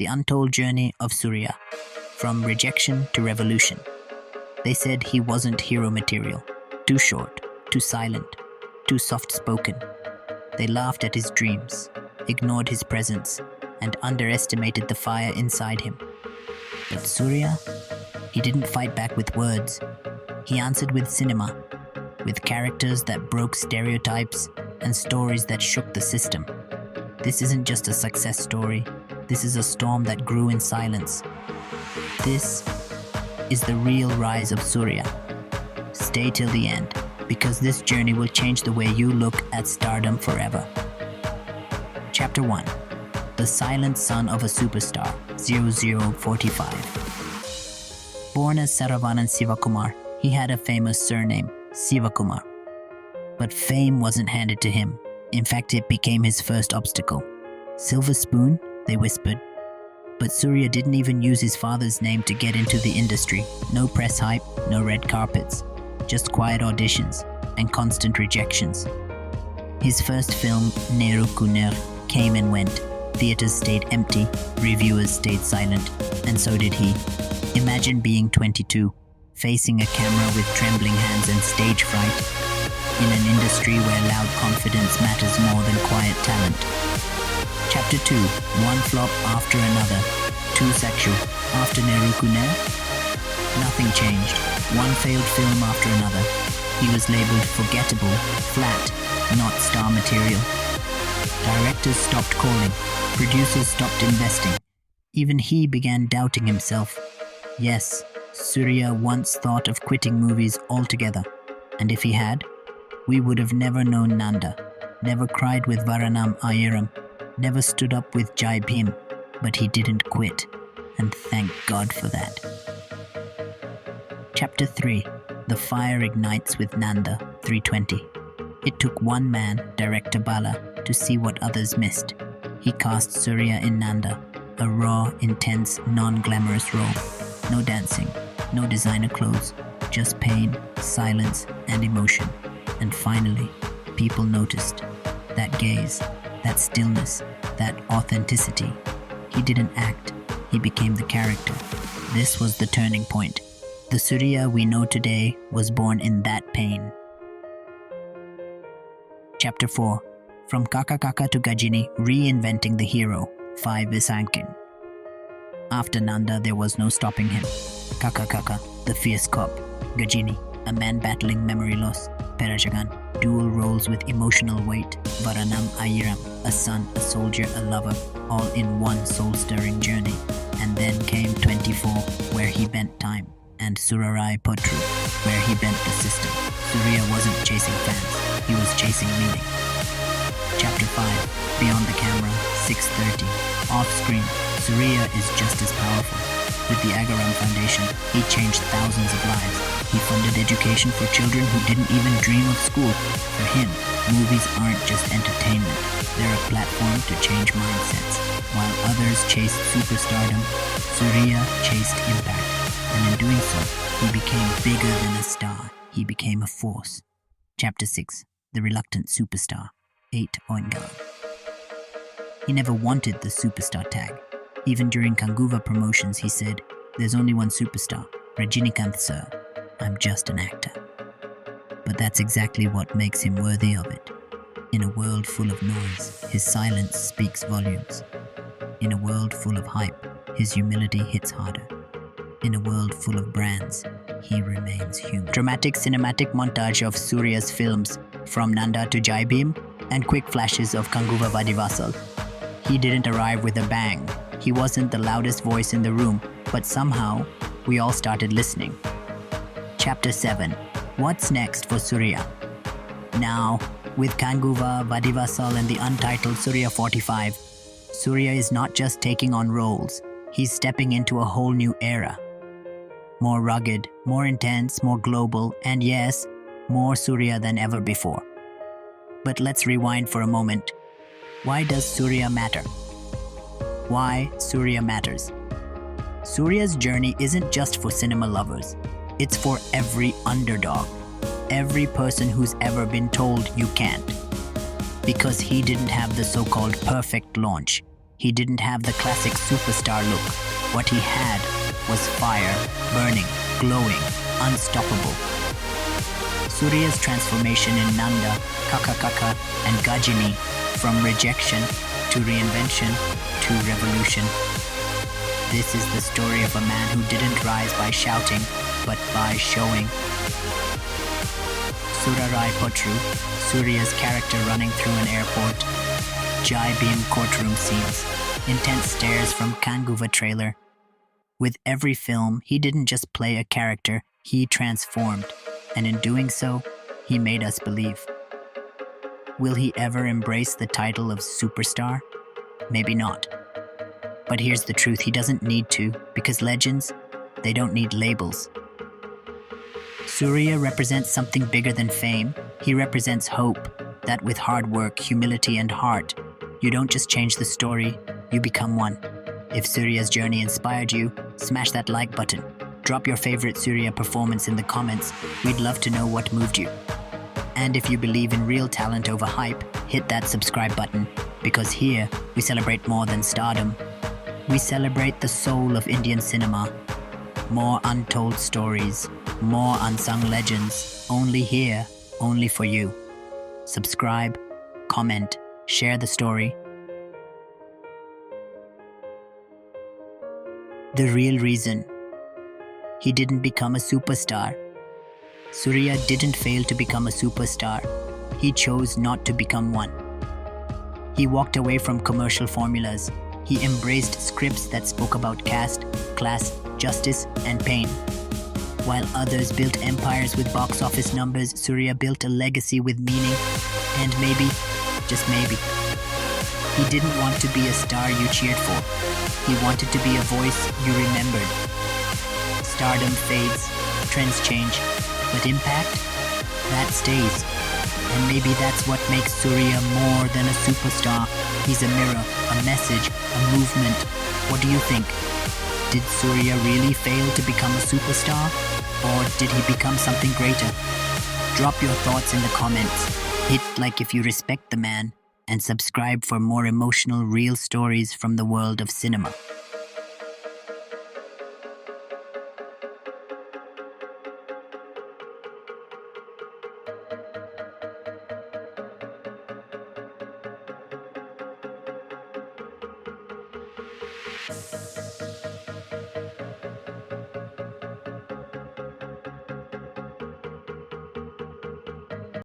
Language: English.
the untold journey of Surya, from rejection to revolution. They said he wasn't hero material, too short, too silent, too soft-spoken. They laughed at his dreams, ignored his presence, and underestimated the fire inside him. But Surya, he didn't fight back with words. He answered with cinema, with characters that broke stereotypes and stories that shook the system. This isn't just a success story. This is a storm that grew in silence. This is the real rise of Surya. Stay till the end, because this journey will change the way you look at stardom forever. Chapter 1. The Silent Son of a Superstar, 0045. Born as Saravanan Sivakumar, he had a famous surname, Sivakumar. But fame wasn't handed to him. In fact, it became his first obstacle. Silver spoon, they whispered. But Surya didn't even use his father's name to get into the industry. No press hype, no red carpets. Just quiet auditions and constant rejections. His first film, Nerukku Ner, came and went. Theaters stayed empty, reviewers stayed silent, and so did he. Imagine being 22, facing a camera with trembling hands and stage fright, in an industry where loud confidence matters more than quiet talent. Chapter 2. One flop after another. Too sexual. After Nerukku Ner, nothing changed. One failed film after another. He was labeled forgettable, flat, not star material. Directors stopped calling. Producers stopped investing. Even he began doubting himself. Yes, Surya once thought of quitting movies altogether. And if he had, we would have never known Nanda, never cried with Varanam Ayiram, never stood up with Jai Bhim, but he didn't quit, and thank God for that. Chapter 3. The Fire Ignites with Nanda, 320. It took one man, director Bala, to see what others missed. He cast Surya in Nanda, a raw, intense, non-glamorous role. No dancing, no designer clothes, just pain, silence, and emotion. And finally, people noticed. That gaze, that stillness, that authenticity. He didn't act, he became the character. This was the turning point. The Suriya we know today was born in that pain. Chapter 4. From Kaka Kaka to Gajini, reinventing the hero, 5 Visankin. After Nanda, there was no stopping him. Kaka Kaka, the fierce cop. Gajini, a man battling memory loss. Perajagan, dual roles with emotional weight. Varanam Ayiram, a son, a soldier, a lover, all in one soul-stirring journey. And then came 24, where he bent time, and Surarai Potru, where he bent the system. Surya wasn't chasing fans, he was chasing meaning. Chapter 5. Beyond the camera, 6:30. Off-screen, Surya is just as powerful. With the Agaram Foundation, he changed thousands of lives. He funded education for children who didn't even dream of school. For him, movies aren't just entertainment. They're a platform to change mindsets. While others chased superstardom, Surya chased impact. And in doing so, he became bigger than a star. He became a force. Chapter 6. The Reluctant Superstar, 8 Oingal. He never wanted the superstar tag. Even during Kanguva promotions, he said, "There's only one superstar, Rajinikanth sir. I'm just an actor." But that's exactly what makes him worthy of it. In a world full of noise, his silence speaks volumes. In a world full of hype, his humility hits harder. In a world full of brands, he remains human. Dramatic cinematic montage of Surya's films, from Nanda to Jai Bhim, and quick flashes of Kanguva Vadivasal. He didn't arrive with a bang. He wasn't the loudest voice in the room, but somehow, we all started listening. Chapter 7. What's next for Surya? Now, with Kanguva, Vadivasal and the untitled Surya 45, Surya is not just taking on roles, he's stepping into a whole new era. More rugged, more intense, more global, and yes, more Surya than ever before. But let's rewind for a moment. Why does Surya matter? Why Surya matters? Surya's journey isn't just for cinema lovers. It's for every underdog, every person who's ever been told you can't. Because he didn't have the so-called perfect launch. He didn't have the classic superstar look. What he had was fire, burning, glowing, unstoppable. Surya's transformation in Nanda, Kaka Kaka, and Gajini, from rejection to reinvention to revolution. This is the story of a man who didn't rise by shouting, but by showing. Surarai Potru, Surya's character running through an airport. Jai Beam courtroom scenes. Intense stares from Kanguva trailer. With every film, he didn't just play a character, he transformed. And in doing so, he made us believe. Will he ever embrace the title of superstar? Maybe not. But here's the truth, he doesn't need to, because legends, they don't need labels. Surya represents something bigger than fame. He represents hope, that with hard work, humility, and heart, you don't just change the story, you become one. If Surya's journey inspired you, smash that like button. Drop your favorite Surya performance in the comments. We'd love to know what moved you. And if you believe in real talent over hype, hit that subscribe button, because here we celebrate more than stardom. We celebrate the soul of Indian cinema. More untold stories, more unsung legends, only here, only for you. Subscribe, comment, share the story. The real reason he didn't become a superstar. Surya didn't fail to become a superstar. He chose not to become one. He walked away from commercial formulas. He embraced scripts that spoke about caste, class, justice, and pain. While others built empires with box office numbers, Surya built a legacy with meaning, and maybe, just maybe, he didn't want to be a star you cheered for. He wanted to be a voice you remembered. Stardom fades, trends change, but impact, that stays. And maybe that's what makes Surya more than a superstar. He's a mirror, a message, a movement. What do you think? Did Surya really fail to become a superstar? Or did he become something greater? Drop your thoughts in the comments. Hit like if you respect the man, and subscribe for more emotional, real stories from the world of cinema.